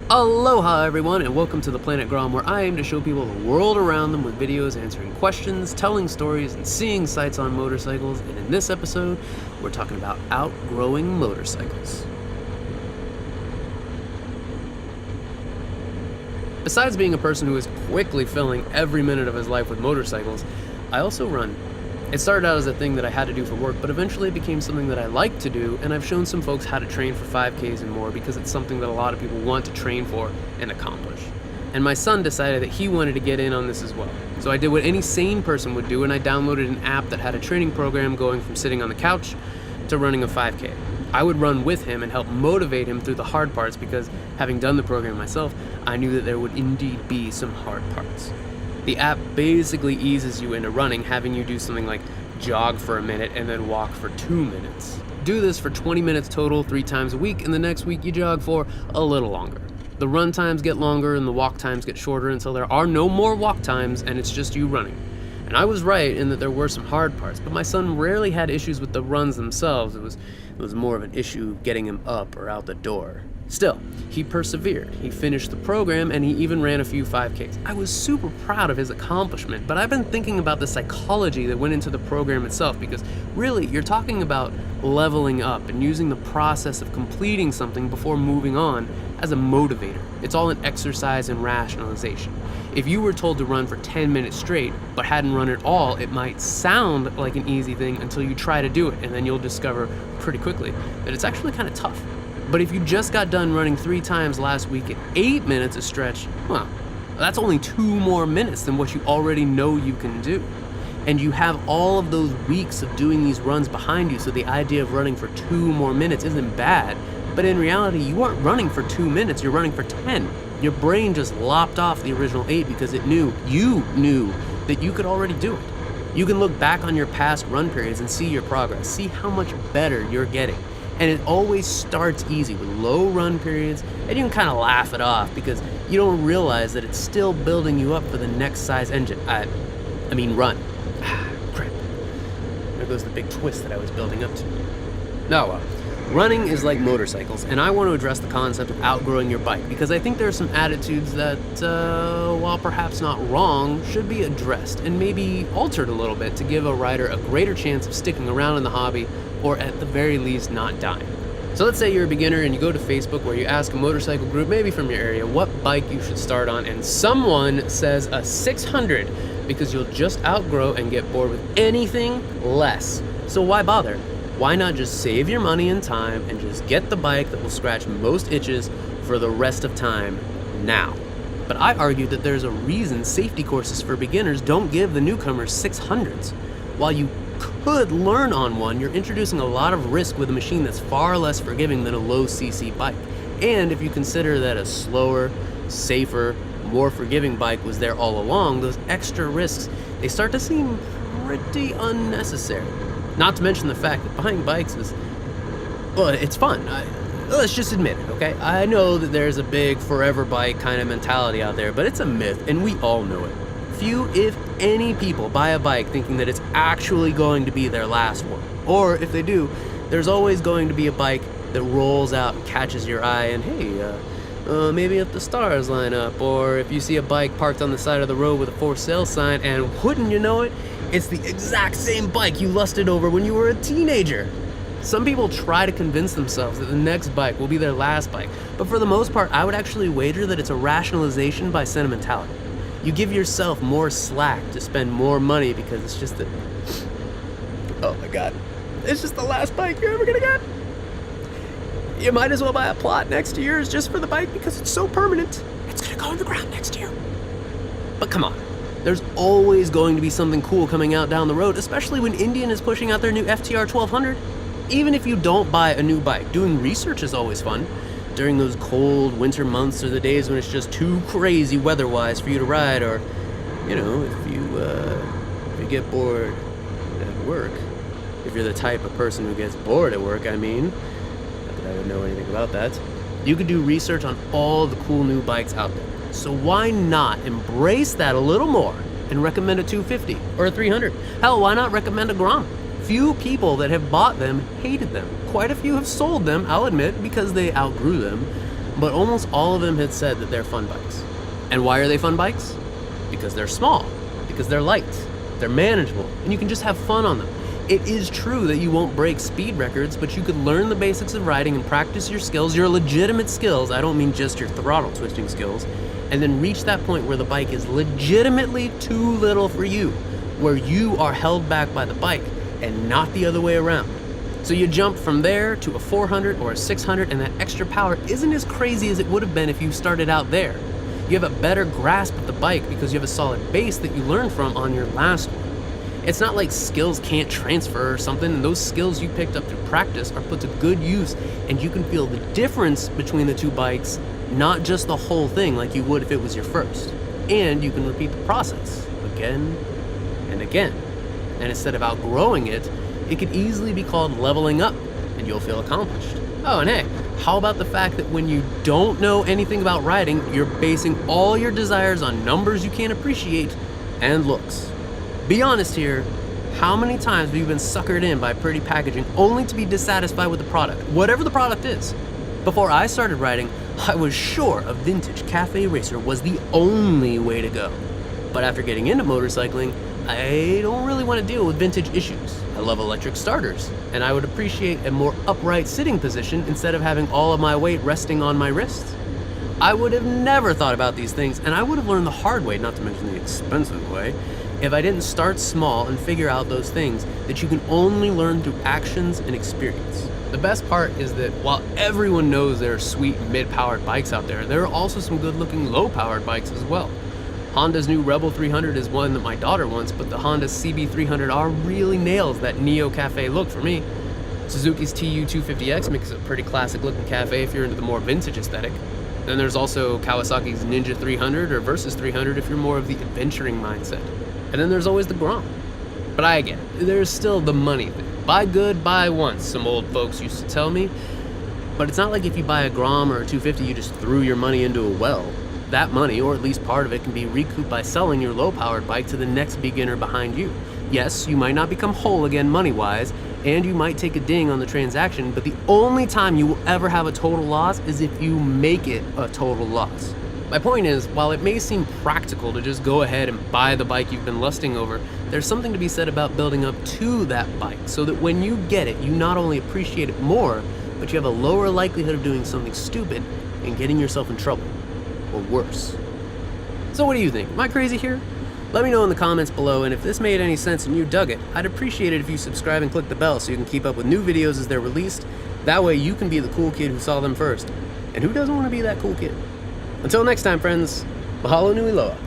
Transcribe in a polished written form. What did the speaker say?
Aloha everyone, and welcome to the planet Grom, where I aim to show people the world around them with videos answering questions, telling stories, and seeing sights on motorcycles. And in this episode, we're talking about outgrowing motorcycles. Besides being a person who is quickly filling every minute of his life with motorcycles, I also run. It started out as a thing that I had to do for work, but eventually it became something that I like to do, and I've shown some folks how to train for 5Ks and more because it's something that a lot of people want to train for and accomplish. And my son decided that he wanted to get in on this as well. So I did what any sane person would do, and I downloaded an app that had a training program going from sitting on the couch to running a 5K. I would run with him and help motivate him through the hard parts because, having done the program myself, I knew that there would indeed be some hard parts. The app basically eases you into running, having you do something like jog for a minute and then walk for 2 minutes. Do this for 20 minutes total 3 times a week, and the next week you jog for a little longer. The run times get longer and the walk times get shorter until there are no more walk times and it's just you running. And I was right in that there were some hard parts, but my son rarely had issues with the runs themselves. It was more of an issue getting him up or out the door. Still, he persevered. He finished the program and he even ran a few 5Ks. I was super proud of his accomplishment, but I've been thinking about the psychology that went into the program itself because really, you're talking about leveling up and using the process of completing something before moving on as a motivator. It's all an exercise in rationalization. If you were told to run for 10 minutes straight but hadn't run at all, it might sound like an easy thing until you try to do it, and then you'll discover pretty quickly that it's actually kind of tough. But if you just got done running 3 times last week at 8 minutes a stretch, well, that's only 2 more minutes than what you already know you can do. And you have all of those weeks of doing these runs behind you, so the idea of running for 2 more minutes isn't bad. But in reality, you aren't running for 2 minutes, you're running for 10. Your brain just lopped off the original 8 because you knew that you could already do it. You can look back on your past run periods and see your progress, see how much better you're getting. And it always starts easy with low run periods, and you can kind of laugh it off because you don't realize that it's still building you up for the next size engine. Run. Crap. There goes the big twist that I was building up to. No, running is like motorcycles, and I want to address the concept of outgrowing your bike because I think there are some attitudes that, while perhaps not wrong, should be addressed and maybe altered a little bit to give a rider a greater chance of sticking around in the hobby, or at the very least not dying. So let's say you're a beginner and you go to Facebook where you ask a motorcycle group, maybe from your area, what bike you should start on, and someone says a 600 because you'll just outgrow and get bored with anything less. So why bother? Why not just save your money and time and just get the bike that will scratch most itches for the rest of time now? But I argue that there's a reason safety courses for beginners don't give the newcomers 600s. While you could learn on one, you're introducing a lot of risk with a machine that's far less forgiving than a low CC bike. And if you consider that a slower, safer, more forgiving bike was there all along, those extra risks, they start to seem pretty unnecessary. Not to mention the fact that buying bikes is, well, it's fun. Let's just admit it, okay? I know that there's a big forever bike kind of mentality out there, but it's a myth, and we all know it. Few, if any, people buy a bike thinking that it's actually going to be their last one. Or if they do, there's always going to be a bike that rolls out and catches your eye and hey, maybe if the stars line up, or if you see a bike parked on the side of the road with a for sale sign and wouldn't you know it, it's the exact same bike you lusted over when you were a teenager. Some people try to convince themselves that the next bike will be their last bike, but for the most part, I would actually wager that it's a rationalization by sentimentality. You give yourself more slack to spend more money because it's just that, oh my God, it's just the last bike you're ever gonna get. You might as well buy a plot next to yours just for the bike because it's so permanent. It's gonna go in the ground next year. But come on, there's always going to be something cool coming out down the road, especially when Indian is pushing out their new FTR 1200. Even if you don't buy a new bike, doing research is always fun. During those cold winter months or the days when it's just too crazy weather-wise for you to ride, or, you know, if you get bored at work, if you're the type of person who gets bored at work, not that I would know anything about that, you could do research on all the cool new bikes out there. So why not embrace that a little more and recommend a 250 or a 300? Hell, why not recommend a Grom? Few people that have bought them hated them. Quite a few have sold them, I'll admit, because they outgrew them. but almost all of them had said that they're fun bikes. And why are they fun bikes? Because they're small, because they're light, they're manageable, and you can just have fun on them. It is true that you won't break speed records, but you could learn the basics of riding and practice your skills, your legitimate skills, I don't mean just your throttle twisting skills, and then reach that point where the bike is legitimately too little for you, where you are held back by the bike and not the other way around. So you jump from there to a 400 or a 600, and that extra power isn't as crazy as it would have been if you started out there. You have a better grasp of the bike because you have a solid base that you learned from on your last one. It's not like skills can't transfer or something, and those skills you picked up through practice are put to good use, and you can feel the difference between the two bikes, not just the whole thing like you would if it was your first. And you can repeat the process again and again. And instead of outgrowing it, it could easily be called leveling up, and you'll feel accomplished. Oh, and hey, how about the fact that when you don't know anything about riding, you're basing all your desires on numbers you can't appreciate and looks? Be honest here, how many times have you been suckered in by pretty packaging only to be dissatisfied with the product, whatever the product is? Before I started riding, I was sure a vintage cafe racer was the only way to go. But after getting into motorcycling, I don't really want to deal with vintage issues. I love electric starters, and I would appreciate a more upright sitting position instead of having all of my weight resting on my wrists. I would have never thought about these things, and I would have learned the hard way, not to mention the expensive way, if I didn't start small and figure out those things that you can only learn through actions and experience. The best part is that while everyone knows there are sweet mid-powered bikes out there are also some good-looking low-powered bikes as well. Honda's new Rebel 300 is one that my daughter wants, but the Honda CB300R really nails that Neo Cafe look for me. Suzuki's TU250X makes a pretty classic-looking cafe if you're into the more vintage aesthetic. Then there's also Kawasaki's Ninja 300 or Versus 300 if you're more of the adventuring mindset. And then there's always the Grom. But I get it, there's still the money thing. Buy good, buy once, some old folks used to tell me. But it's not like if you buy a Grom or a 250, you just threw your money into a well. That money, or at least part of it, can be recouped by selling your low-powered bike to the next beginner behind you. Yes, you might not become whole again money-wise, and you might take a ding on the transaction, but the only time you will ever have a total loss is if you make it a total loss. My point is, while it may seem practical to just go ahead and buy the bike you've been lusting over, there's something to be said about building up to that bike so that when you get it, you not only appreciate it more, but you have a lower likelihood of doing something stupid and getting yourself in trouble, or worse. So what do you think? Am I crazy here? Let me know in the comments below, and if this made any sense and you dug it, I'd appreciate it if you subscribe and click the bell so you can keep up with new videos as they're released. That way you can be the cool kid who saw them first. And who doesn't want to be that cool kid? Until next time, friends, mahalo nui loa.